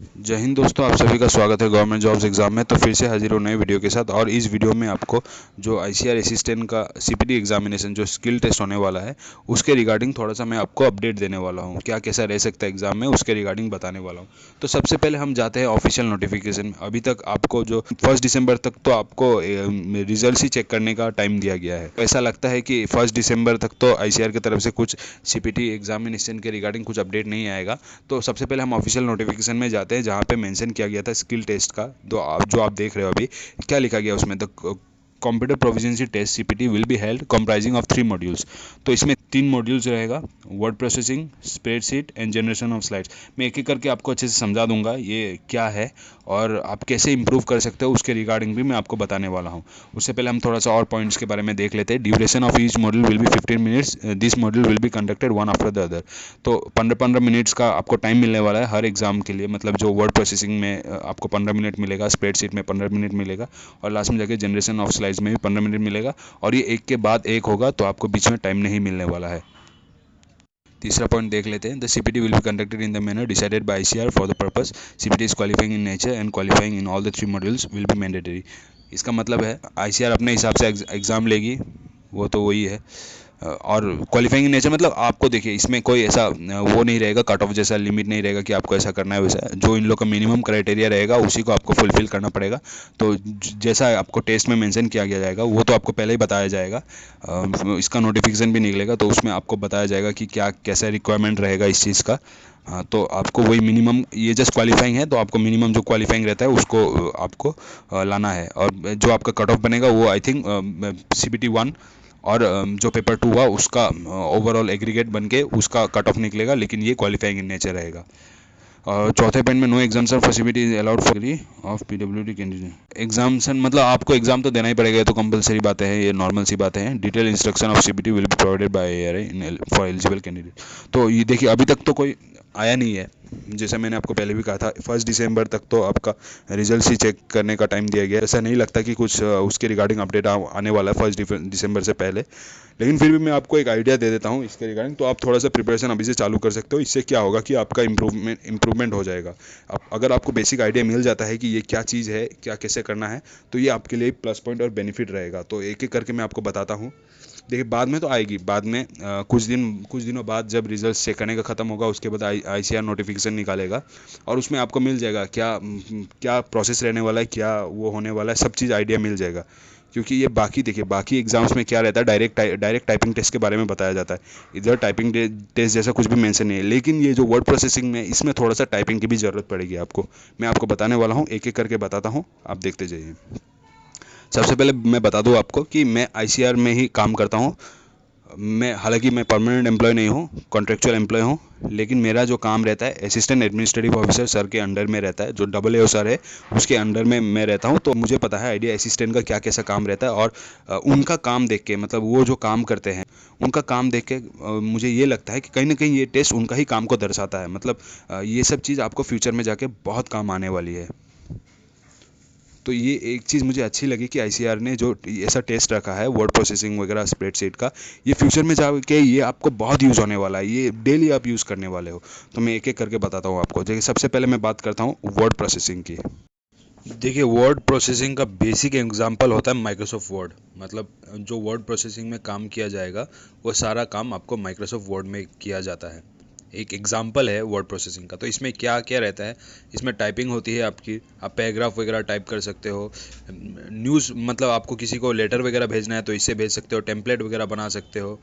जय हिंद दोस्तों, आप सभी का स्वागत है गवर्नमेंट जॉब्स एग्जाम में। तो फिर से हाजिर हूँ नए वीडियो के साथ। और इस वीडियो में आपको जो आईसीआर असिस्टेंट का सीपीटी एग्जामिनेशन जो स्किल टेस्ट होने वाला है उसके रिगार्डिंग थोड़ा सा मैं आपको अपडेट देने वाला हूँ। क्या कैसा रह सकता है एग्जाम में, उसके रिगार्डिंग बताने वाला हूँ। तो सबसे पहले हम जाते हैं ऑफिशियल नोटिफिकेशन। अभी तक आपको जो 1 दिसंबर तक तो आपको रिजल्ट ही चेक करने का टाइम दिया गया है। ऐसा लगता है कि 1 दिसंबर तक तो आईसीआर की तरफ से कुछ सीपीटी एग्जामिनेशन के रिगार्डिंग कुछ अपडेट नहीं आएगा। तो सबसे पहले हम ऑफिशियल नोटिफिकेशन में जाते हैं जहाँ पे मेंशन किया गया था स्किल टेस्ट का। जो आप देख रहे हो अभी, क्या लिखा गया उसमें, the computer proficiency test CPT will be held comprising of 3 modules. तो इसमें 3 मॉड्यूल्स रहेगा, word processing, spreadsheet and generation of slides. मैं एक एक करके आपको अच्छे से समझा दूंगा ये क्या है और आप कैसे इंप्रूव कर सकते हो उसके रिगार्डिंग भी मैं आपको बताने वाला हूँ। उससे पहले हम थोड़ा सा और पॉइंट्स के बारे में देख लेते हैं। Duration of each module will be 15 minutes, this module will be conducted one after the other. तो 15-15 मिनट्स का आपको टाइम मिलने वाला है हर एग्जाम के लिए। मतलब जो वर्ड प्रोसेसिंग में आपको 15 मिनट मिलेगा, स्प्रेडशीट में 15 मिनट मिलेगा और लास्ट में जाके जनरेशन ऑफ स्लाइड्स में भी 15 मिनट मिलेगा। और ये एक के बाद एक होगा, तो आपको बीच में टाइम नहीं मिलने वाला है। तीसरा पॉइंट देख लेते हैं। The CPT will be conducted in the manner decided by ICR for the purpose CPT is qualifying in nature and qualifying in all the 3 modules will be mandatory. इसका मतलब है आईसीआर अपने हिसाब से एग्ज़ाम लेगी, वो तो वही है। और क्वालिफाइंग इन नेचर मतलब आपको देखिए इसमें कोई ऐसा वो नहीं रहेगा, कट ऑफ जैसा लिमिट नहीं रहेगा कि आपको ऐसा करना है वैसा। जो इन लोग का मिनिमम क्राइटेरिया रहेगा उसी को आपको फुलफिल करना पड़ेगा। तो जैसा आपको टेस्ट में मेंशन किया गया जाएगा वो तो आपको पहले ही बताया जाएगा। इसका नोटिफिकेशन भी निकलेगा तो उसमें आपको बताया जाएगा कि क्या कैसा रिक्वायरमेंट रहेगा इस चीज़ का। हाँ, तो आपको वही मिनिमम, ये जस्ट क्वालिफाइंग है तो आपको मिनिमम जो क्वालिफाइंग रहता है उसको आपको लाना है। और जो आपका कट ऑफ बनेगा वो आई थिंक CPT 1 और जो पेपर 2 हुआ उसका ओवरऑल एग्रीगेट बन के उसका कट ऑफ निकलेगा, लेकिन ये क्वालिफाइंग इन नेचर रहेगा। और चौथे पॉइंट में no exemption for CPT is allowed for of PWD candidate. Exemption मतलब आपको एग्जाम तो देना ही पड़ेगा, ये तो कंपलसरी बातें हैं, ये नॉर्मल सी बातें हैं। Detail instruction of CPT will be provided by ARY for eligible candidate. तो ये देखिए अभी तक तो कोई आया नहीं है। जैसा मैंने आपको पहले भी कहा था 1 दिसंबर तक तो आपका रिजल्ट ही चेक करने का टाइम दिया गया है। ऐसा नहीं लगता कि कुछ उसके रिगार्डिंग अपडेट आने वाला है 1 दिसंबर से पहले। लेकिन फिर भी मैं आपको एक आइडिया दे देता हूँ इसके रिगार्डिंग, तो आप थोड़ा सा प्रिपरेशन अभी से चालू कर सकते हो। इससे क्या होगा कि आपका इम्प्रूवमेंट हो जाएगा। अगर आपको बेसिक आइडिया मिल जाता है कि ये क्या चीज़ है, क्या कैसे करना है, तो ये आपके लिए प्लस पॉइंट और बेनिफिट रहेगा। तो एक एक करके मैं आपको बताता हूँ। देखिए बाद में तो आएगी, बाद में कुछ दिनों बाद जब रिजल्ट चेक करने का ख़त्म होगा उसके बाद आईसीआर नोटिफिकेशन निकालेगा और उसमें आपको मिल जाएगा क्या क्या प्रोसेस रहने वाला है, क्या वो होने वाला है, सब चीज़ आइडिया मिल जाएगा। क्योंकि ये बाकी देखिए बाकी एग्जाम्स में क्या रहता है, डायरेक्ट टाइपिंग टेस्ट के बारे में बताया जाता है। इधर टाइपिंग टेस्ट जैसा कुछ भी मेंशन नहीं है। लेकिन ये जो वर्ड प्रोसेसिंग में इसमें थोड़ा सा टाइपिंग की भी ज़रूरत पड़ेगी आपको। मैं आपको बताने वाला हूँ, एक एक करके बताता हूँ, आप देखते जाइए। सबसे पहले मैं बता दूं आपको कि मैं आईसीआर में ही काम करता हूं। हालांकि मैं परमानेंट एम्प्लॉय नहीं हूं, कॉन्ट्रेक्चुअल एम्प्लॉय हूं। लेकिन मेरा जो काम रहता है असिस्टेंट एडमिनिस्ट्रेटिव ऑफिसर सर के अंडर में रहता है, जो AA सर है उसके अंडर में मैं रहता हूं। तो मुझे पता है आइडिया असिस्टेंट का क्या कैसा काम रहता है। और उनका काम देख के, मतलब वो जो काम करते हैं उनका काम देख के मुझे ये लगता है कि कहीं ना कहीं ये टेस्ट उनका ही काम को दर्शाता है। मतलब ये सब चीज़ आपको फ्यूचर में जाके बहुत काम आने वाली है। तो ये एक चीज़ मुझे अच्छी लगी कि आईसीआर ने जो ऐसा टेस्ट रखा है वर्ड प्रोसेसिंग वगैरह स्प्रेडशीट का, ये फ्यूचर में जाके ये आपको बहुत यूज़ होने वाला है, ये डेली आप यूज़ करने वाले हो। तो मैं एक एक करके बताता हूँ आपको। देखिए सबसे पहले मैं बात करता हूँ वर्ड प्रोसेसिंग की। देखिए वर्ड प्रोसेसिंग का बेसिक एग्जांपल होता है माइक्रोसॉफ्ट वर्ड। मतलब जो वर्ड प्रोसेसिंग में काम किया जाएगा वो सारा काम आपको माइक्रोसॉफ्ट वर्ड में किया जाता है। एक एग्जांपल है वर्ड प्रोसेसिंग का। तो इसमें क्या क्या रहता है, इसमें टाइपिंग होती है आपकी, आप पैराग्राफ वगैरह टाइप कर सकते हो। न्यूज़ मतलब आपको किसी को लेटर वगैरह भेजना है तो इससे भेज सकते हो, टेम्पलेट वगैरह बना सकते हो।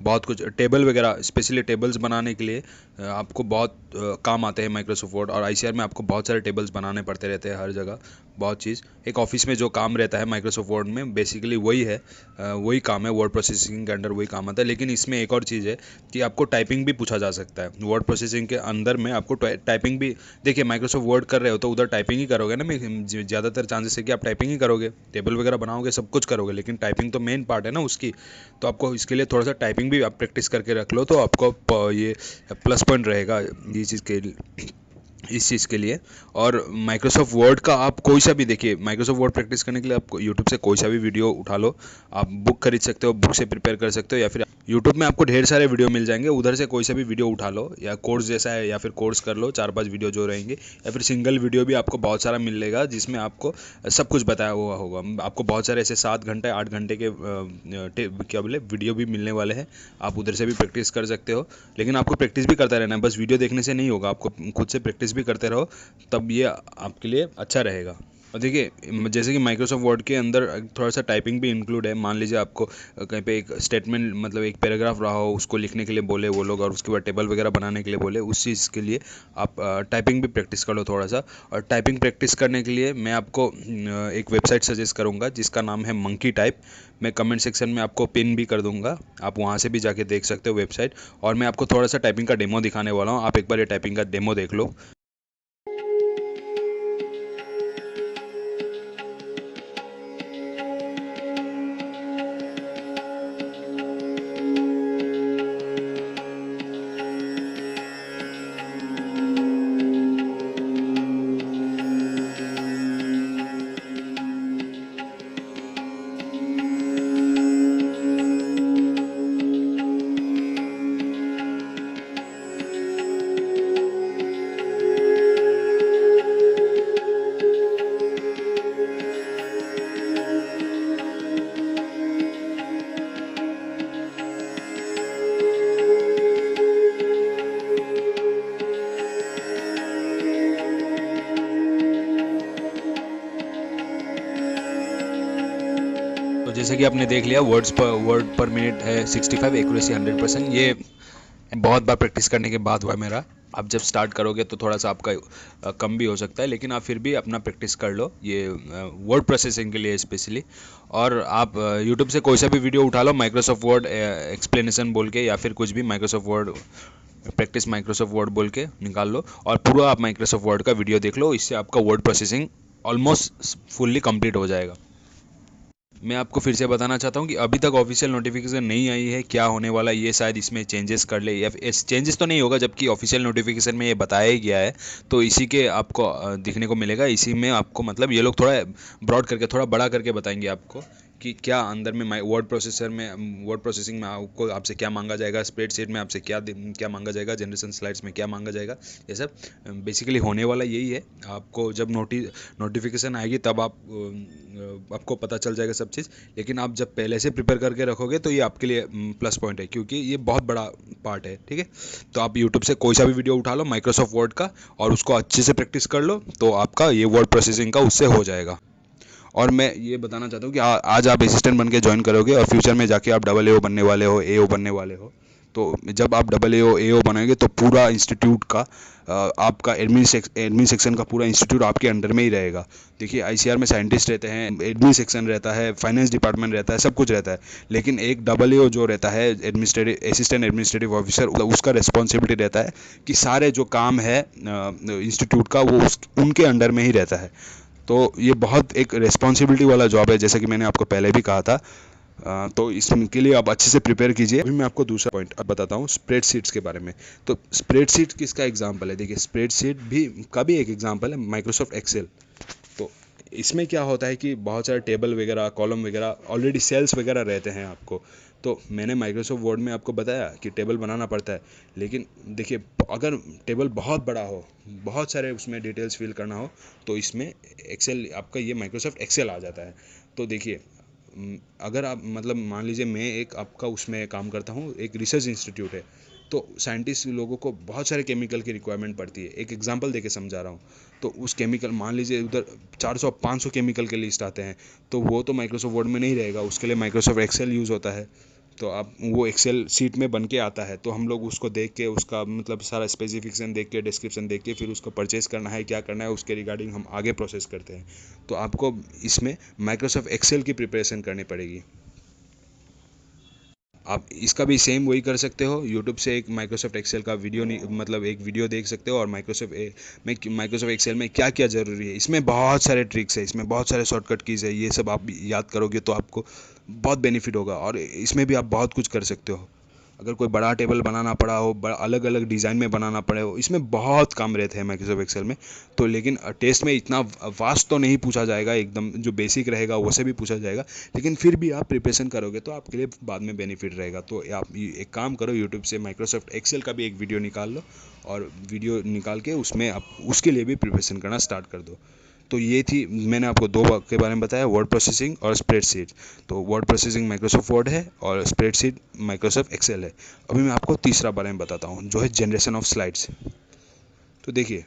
बहुत कुछ टेबल वगैरह, स्पेशली टेबल्स बनाने के लिए आपको बहुत काम आते हैं माइक्रोसॉफ्ट वर्ड। और आईसीआर में आपको बहुत सारे टेबल्स बनाने पड़ते रहते हैं हर जगह, बहुत चीज़। एक ऑफिस में जो काम रहता है माइक्रोसॉफ्ट वर्ड में बेसिकली वही है, वही काम है, वर्ड प्रोसेसिंग के अंडर वही काम आता है। लेकिन इसमें एक और चीज़ है कि आपको टाइपिंग भी पूछा जा सकता है। वर्ड प्रोसेसिंग के अंदर में आपको टाइपिंग भी, देखिए माइक्रोसॉफ्ट वर्ड कर रहे हो तो उधर टाइपिंग ही करोगे ना। ज़्यादातर चांसेस है कि आप टाइपिंग ही करोगे, टेबल वगैरह बनाओगे, सब कुछ करोगे, लेकिन टाइपिंग तो मेन पार्ट है ना उसकी। तो आपको इसके लिए थोड़ा सा टाइपिंग भी आप प्रैक्टिस करके रख लो तो आपको ये प्लस पॉइंट रहेगा ये चीज़ के इस चीज़ के लिए। और माइक्रोसॉफ्ट वर्ड का आप कोई सा भी देखिए, माइक्रोसॉफ्ट वर्ड प्रैक्टिस करने के लिए आप यूट्यूब से कोई सा भी वीडियो उठा लो, आप बुक खरीद सकते हो, बुक से प्रिपेयर कर सकते हो, या फिर यूट्यूब में आपको ढेर सारे वीडियो मिल जाएंगे, उधर से कोई सा भी वीडियो उठा लो, या कोर्स जैसा है या फिर कोर्स कर लो, 4-5 वीडियो जो रहेंगे, या फिर सिंगल वीडियो भी आपको बहुत सारा मिलेगा जिसमें आपको सब कुछ बताया हुआ होगा। आपको बहुत सारे ऐसे 7 घंटे 8 घंटे के क्या बोले वीडियो भी मिलने वाले हैं। आप उधर से भी प्रैक्टिस कर सकते हो, लेकिन आपको प्रैक्टिस भी करता रहना है, बस वीडियो देखने से नहीं होगा, आपको खुद से प्रैक्टिस भी करते रहो, तब ये आपके लिए अच्छा रहेगा। और देखिए, जैसे कि माइक्रोसॉफ्ट वर्ड के अंदर थोड़ा सा टाइपिंग भी इंक्लूड है। मान लीजिए आपको कहीं पे एक स्टेटमेंट, मतलब एक पैराग्राफ रहा हो, उसको लिखने के लिए बोले वो लोग, और उसके बाद टेबल वगैरह बनाने के लिए बोले, उस चीज़ के लिए आप टाइपिंग भी प्रैक्टिस कर लो थोड़ा सा। और टाइपिंग प्रैक्टिस करने के लिए मैं आपको एक वेबसाइट सजेस्ट करूँगा जिसका नाम है मंकी टाइप। मैं कमेंट सेक्शन में आपको पिन भी कर दूंगा, आप वहाँ से भी जाके देख सकते हो वेबसाइट। और मैं आपको थोड़ा सा टाइपिंग का डेमो दिखाने वाला हूँ, आप एक बार ये टाइपिंग का डेमो देख लो। तो जैसे कि आपने देख लिया, वर्ड पर मिनट है 65, एक्यूरेसी 100%। ये बहुत बार प्रैक्टिस करने के बाद हुआ मेरा। आप जब स्टार्ट करोगे तो थोड़ा सा आपका कम भी हो सकता है, लेकिन आप फिर भी अपना प्रैक्टिस कर लो, ये वर्ड प्रोसेसिंग के लिए स्पेशली। और आप यूट्यूब से कोई सा भी वीडियो उठा लो, माइक्रोसॉफ्ट वर्ड एक्सप्लेनेशन बोल के, या फिर कुछ भी Microsoft word practice Microsoft word बोल के निकाल लो, और पूरा आप माइक्रोसॉफ्ट वर्ड का वीडियो देख लो। इससे आपका word processing almost fully complete हो जाएगा। मैं आपको फिर से बताना चाहता हूँ कि अभी तक ऑफिशियल नोटिफिकेशन नहीं आई है, क्या होने वाला है, ये शायद इसमें चेंजेस कर ले, या चेंजेस तो नहीं होगा, जबकि ऑफिशियल नोटिफिकेशन में ये बताया ही गया है। तो इसी के आपको दिखने को मिलेगा, इसी में आपको, मतलब ये लोग थोड़ा ब्रॉड करके, थोड़ा बड़ा करके बताएंगे आपको कि क्या अंदर में वर्ड प्रोसेसिंग में आपको, आपसे क्या मांगा जाएगा, स्प्रेडशीट में आपसे क्या क्या मांगा जाएगा, जनरेशन स्लाइड्स में क्या मांगा जाएगा। ये सब बेसिकली होने वाला यही है। आपको जब नोटिफिकेशन आएगी तब आपको पता चल जाएगा सब चीज़। लेकिन आप जब पहले से प्रिपेयर करके रखोगे तो ये आपके लिए प्लस पॉइंट है, क्योंकि ये बहुत बड़ा पार्ट है। ठीक है, तो आप यूट्यूब से कोई सा भी वीडियो उठा लो माइक्रोसॉफ्ट वर्ड का, और उसको अच्छे से प्रैक्टिस कर लो, तो आपका ये वर्ड प्रोसेसिंग का उससे हो जाएगा। और मैं ये बताना चाहता हूँ कि आज आप असिस्टेंट बन के ज्वाइन करोगे, और फ्यूचर में जाके आप AA बनने वाले हो, AO बनने वाले हो। तो जब आप AA AO बनेंगे तो पूरा इंस्टीट्यूट का आपका एडमिन सेक्शन का पूरा इंस्टीट्यूट आपके अंडर में ही रहेगा। देखिए, ICR में साइंटिस्ट रहते हैं, एडमिन सेक्शन रहता है, फाइनेंस डिपार्टमेंट रहता है, सब कुछ रहता है। लेकिन एक AA जो रहता है, असिस्टेंट एडमिनिस्ट्रेटिव ऑफिसर, उसका रिस्पॉन्सिबिलिटी रहता है कि सारे जो काम है इंस्टीट्यूट का, वो उनके अंडर में ही रहता है। तो ये बहुत एक रिस्पॉन्सिबिलिटी वाला जॉब है, जैसे कि मैंने आपको पहले भी कहा था। तो इसके लिए आप अच्छे से प्रिपेयर कीजिए। अभी मैं आपको दूसरा पॉइंट अब बताता हूँ, स्प्रेडशीट्स के बारे में। तो स्प्रेडशीट किसका एग्जाम्पल है? देखिए, स्प्रेडशीट भी का भी एक एग्जाम्पल है माइक्रोसॉफ्ट एक्सेल। तो इसमें क्या होता है कि बहुत सारे टेबल वगैरह, कॉलम वगैरह, ऑलरेडी सेल्स वगैरह रहते हैं आपको। तो मैंने माइक्रोसॉफ्ट वर्ड में आपको बताया कि टेबल बनाना पड़ता है। लेकिन देखिए, अगर टेबल बहुत बड़ा हो, बहुत सारे उसमें डिटेल्स फिल करना हो, तो इसमें एक्सेल, आपका ये माइक्रोसॉफ्ट एक्सेल आ जाता है। तो देखिए, अगर आप, मतलब मान लीजिए मैं एक आपका उसमें काम करता हूँ, एक रिसर्च इंस्टीट्यूट है, तो साइंटिस्ट लोगों को बहुत सारे केमिकल की रिक्वायरमेंट पड़ती है। एक एग्जांपल देके समझा रहा हूँ। तो उस केमिकल, मान लीजिए उधर 400-500 केमिकल के लिस्ट आते हैं, तो वो तो माइक्रोसॉफ्ट वर्ड में नहीं रहेगा, उसके लिए माइक्रोसॉफ्ट एक्सेल यूज़ होता है। तो आप, वो एक्सेल सीट में बन के आता है, तो हम लोग उसको देख के, उसका मतलब सारा स्पेसिफिकेशन देख के, डिस्क्रिप्शन देख के, फिर उसको परचेज करना है, क्या करना है, उसके रिगार्डिंग हम आगे प्रोसेस करते हैं। तो आपको इसमें माइक्रोसॉफ्ट एक्सेल की प्रिपरेशन करनी पड़ेगी। आप इसका भी सेम वही कर सकते हो, यूट्यूब से एक माइक्रोसॉफ्ट एक्सेल का वीडियो, मतलब एक वीडियो देख सकते हो, और माइक्रोसॉफ्ट एक्सेल में क्या क्या ज़रूरी है, इसमें बहुत सारे ट्रिक्स है, इसमें बहुत सारे शॉर्टकट कीज़ है, ये सब आप याद करोगे तो आपको बहुत बेनिफिट होगा, और इसमें भी आप बहुत कुछ कर सकते हो। अगर कोई बड़ा टेबल बनाना पड़ा हो, अलग अलग डिज़ाइन में बनाना पड़े हो, इसमें बहुत कम रहते हैं माइक्रोसॉफ्ट एक्सेल में। तो लेकिन टेस्ट में इतना वास्ट तो नहीं पूछा जाएगा, एकदम जो बेसिक रहेगा वैसे भी पूछा जाएगा, लेकिन फिर भी आप प्रिपरेशन करोगे तो आपके लिए बाद में बेनिफिट रहेगा। तो आप एक काम करो, यूट्यूब से माइक्रोसॉफ्ट एक्सेल का भी एक वीडियो निकाल लो, और वीडियो निकाल के उसमें आप उसके लिए भी प्रिपरेशन करना स्टार्ट कर दो। तो ये थी, मैंने आपको दो के बारे में बताया, वर्ड प्रोसेसिंग और स्प्रेडशीट। तो वर्ड प्रोसेसिंग माइक्रोसॉफ्ट वर्ड है और स्प्रेडशीट माइक्रोसॉफ्ट एक्सेल है। अभी मैं आपको तीसरा बारे में बताता हूँ, जो है जनरेशन ऑफ स्लाइड्स। तो देखिए,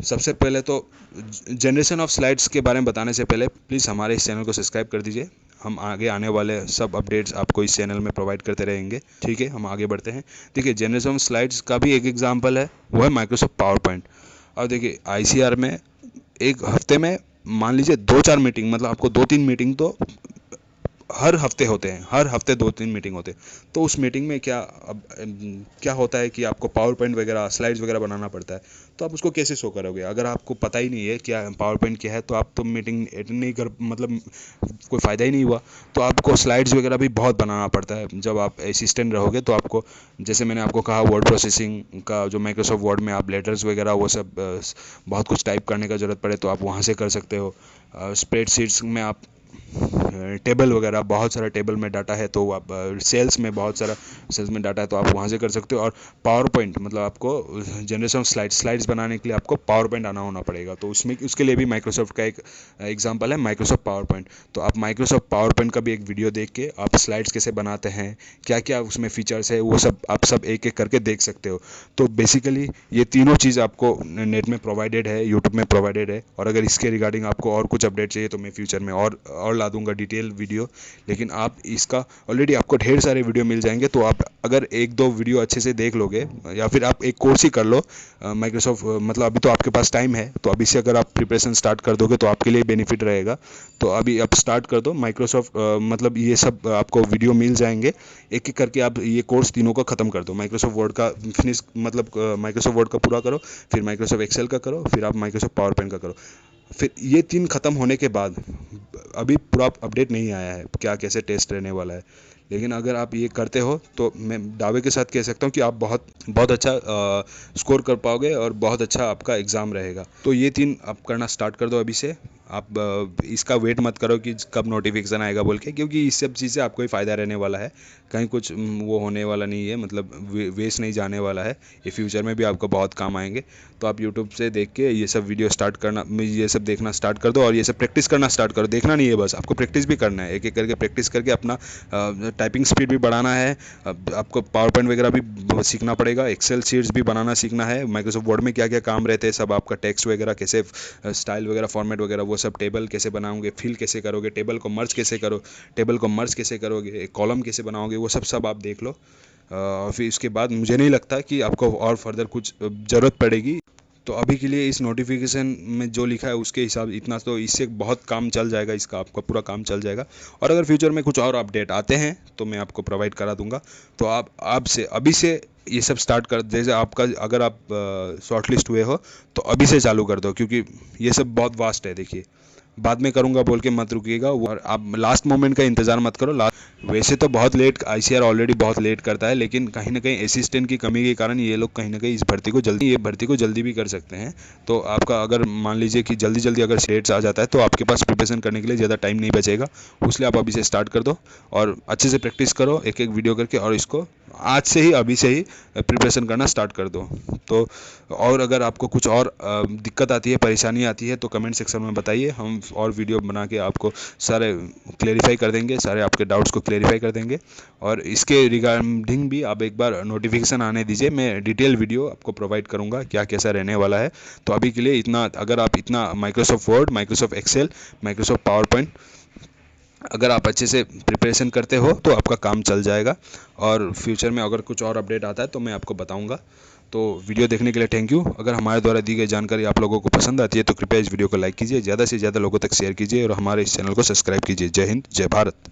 सबसे पहले तो जनरेशन ऑफ स्लाइड्स के बारे में बताने से पहले प्लीज़ हमारे इस चैनल को सब्सक्राइब कर दीजिए। हम आगे आने वाले सब अपडेट्स आपको इस चैनल में प्रोवाइड करते रहेंगे, ठीक है। हम आगे बढ़ते हैं। देखिए, जनरेशन ऑफ स्लाइड्स का भी एक एग्जांपल है, वो है माइक्रोसॉफ्ट पावर पॉइंट। और देखिए, आईसीआर में एक हफ्ते में मान लीजिए 2-4 मीटिंग, मतलब आपको 2-3 मीटिंग तो हर हफ्ते होते हैं, हर हफ्ते 2-3 मीटिंग होते हैं। तो उस मीटिंग में क्या होता है कि आपको पावर पॉइंट वगैरह, स्लाइड्स वगैरह बनाना पड़ता है। तो आप उसको कैसे शो करोगे? अगर आपको पता ही नहीं है क्या पावर पॉइंट क्या है, तो आप तो मीटिंग अटेंड नहीं कर, मतलब कोई फ़ायदा ही नहीं हुआ। तो आपको स्लाइड्स वगैरह भी बहुत बनाना पड़ता है जब आप असिस्टेंट रहोगे। तो आपको, जैसे मैंने आपको कहा, वर्ड प्रोसेसिंग का जो माइक्रोसॉफ्ट वर्ड में आप लेटर्स वगैरह वो सब बहुत कुछ टाइप करने का ज़रूरत पड़े तो आप वहाँ से कर सकते हो। स्प्रेडशीट्स में आप टेबल वगैरह, बहुत सारा टेबल में डाटा है तो आप सेल्स में बहुत सारा सेल्स में डाटा है तो आप वहाँ से कर सकते हो। और पावर पॉइंट, मतलब आपको जनरेशन स्लाइड्स बनाने के लिए आपको पावर पॉइंट आना होना पड़ेगा। तो उसमें उसके लिए भी माइक्रोसॉफ्ट का एक एग्जांपल है माइक्रोसॉफ्ट पावर पॉइंट। तो आप माइक्रोसॉफ्ट पावर पॉइंट का भी एक वीडियो देख के आप स्लाइड्स कैसे बनाते हैं, क्या क्या उसमें फीचर्स है, वो सब आप सब एक एक करके देख सकते हो। तो बेसिकली ये तीनों चीज़ आपको नेट में प्रोवाइडेड है, यूट्यूब में प्रोवाइडेड है। और अगर इसके रिगार्डिंग आपको और कुछ अपडेट चाहिए तो मैं फ्यूचर में और ला दूंगा डिटेल वीडियो। लेकिन आप इसका ऑलरेडी आपको ढेर सारे वीडियो मिल जाएंगे। तो आप अगर 1-2 वीडियो अच्छे से देख लोगे, या फिर आप एक कोर्स ही कर लो माइक्रोसॉफ्ट, मतलब अभी तो आपके पास टाइम है, तो अभी से अगर आप प्रिपरेशन स्टार्ट कर दोगे तो आपके लिए बेनिफिट रहेगा। तो अभी आप स्टार्ट कर दो माइक्रोसॉफ्ट, मतलब ये सब आपको वीडियो मिल जाएंगे। एक एक करके आप ये कोर्स तीनों का ख़त्म कर दो। माइक्रोसॉफ्ट वर्ड का फिनिश, मतलब माइक्रोसॉफ्ट वर्ड का पूरा करो, फिर माइक्रोसॉफ्ट एक्सेल का करो, फिर आप माइक्रोसॉफ्ट पावर पॉइंट का करो। फिर ये 3 ख़त्म होने के बाद, अभी पूरा अपडेट नहीं आया है क्या कैसे टेस्ट रहने वाला है, लेकिन अगर आप ये करते हो तो मैं दावे के साथ कह सकता हूँ कि आप बहुत बहुत अच्छा स्कोर कर पाओगे और बहुत अच्छा आपका एग्ज़ाम रहेगा। तो ये 3 आप करना स्टार्ट कर दो अभी से। आप इसका वेट मत करो कि कब नोटिफिकेशन आएगा बोल के, क्योंकि इस सब चीज़ से आपको ही फ़ायदा रहने वाला है। कहीं कुछ वो होने वाला नहीं है, मतलब वेस्ट नहीं जाने वाला है। ये फ्यूचर में भी आपको बहुत काम आएंगे। तो आप यूट्यूब से देख के ये सब वीडियो स्टार्ट करना, ये सब देखना स्टार्ट कर दो और ये सब प्रैक्टिस करना स्टार्ट करो। देखना नहीं है बस, आपको प्रैक्टिस भी करना है। एक एक करके प्रैक्टिस करके अपना टाइपिंग स्पीड भी बढ़ाना है। आपको पावर पॉइंट वगैरह भी सीखना पड़ेगा, एक्सेल शीट्स भी बनाना सीखना है। माइक्रोसॉफ्ट वर्ड में क्या क्या काम रहते हैं सब, आपका टेक्स्ट वगैरह कैसे, स्टाइल वगैरह, फॉर्मेट वगैरह, वो सब, टेबल कैसे बनाओगे, फिल कैसे करोगे, टेबल को मर्ज कैसे करोगे, कॉलम कैसे बनाओगे, वो सब आप देख लो। फिर इसके बाद मुझे नहीं लगता कि आपको और फर्दर कुछ ज़रूरत पड़ेगी। तो अभी के लिए इस नोटिफिकेशन में जो लिखा है उसके हिसाब इतना, तो इससे बहुत काम चल जाएगा, इसका आपका पूरा काम चल जाएगा। और अगर फ्यूचर में कुछ और अपडेट आते हैं तो मैं आपको प्रोवाइड करा दूंगा। तो आपसे अभी से ये सब स्टार्ट कर, जैसे आपका अगर आप शॉर्ट लिस्ट हुए हो तो अभी से चालू कर दो, क्योंकि ये सब बहुत वास्ट है। देखिए, बाद में करूंगा बोल के मत रुकिएगा, और आप लास्ट मोमेंट का इंतज़ार मत करो। वैसे तो बहुत लेट, आईसीआर ऑलरेडी बहुत लेट करता है, लेकिन कहीं ना कहीं असिस्टेंट की कमी के कारण ये लोग कहीं ना कहीं इस भर्ती को जल्दी भी कर सकते हैं। तो आपका अगर मान लीजिए कि जल्दी अगर डेट्स आ जाता है तो आपके पास प्रिपरेशन करने के लिए ज़्यादा टाइम नहीं बचेगा। उसलिए आप अभी से स्टार्ट कर दो और अच्छे से प्रैक्टिस करो एक एक वीडियो करके, और इसको आज से ही, अभी से ही प्रिपरेशन करना स्टार्ट कर दो। तो और अगर आपको कुछ और दिक्कत आती है, परेशानी आती है, तो कमेंट सेक्शन में बताइए। हम और वीडियो बना के आपको सारे क्लेरिफाई कर देंगे, सारे आपके डाउट्स को क्लेरिफाई कर देंगे। और इसके रिगार्डिंग भी आप एक बार नोटिफिकेशन आने दीजिए, मैं डिटेल वीडियो आपको प्रोवाइड करूंगा क्या कैसा रहने वाला है। तो अभी के लिए इतना, अगर आप इतना Microsoft Word, Microsoft Excel, Microsoft PowerPoint अगर आप अच्छे से प्रिपरेशन करते हो तो आपका काम चल जाएगा। और फ्यूचर में अगर कुछ और अपडेट आता है तो मैं आपको बताऊंगा। तो वीडियो देखने के लिए थैंक यू। अगर हमारे द्वारा दी गई जानकारी आप लोगों को पसंद आती है तो कृपया इस वीडियो को लाइक कीजिए, ज़्यादा से ज़्यादा लोगों तक शेयर कीजिए और हमारे इस चैनल को सब्सक्राइब कीजिए। जय हिंद, जय भारत।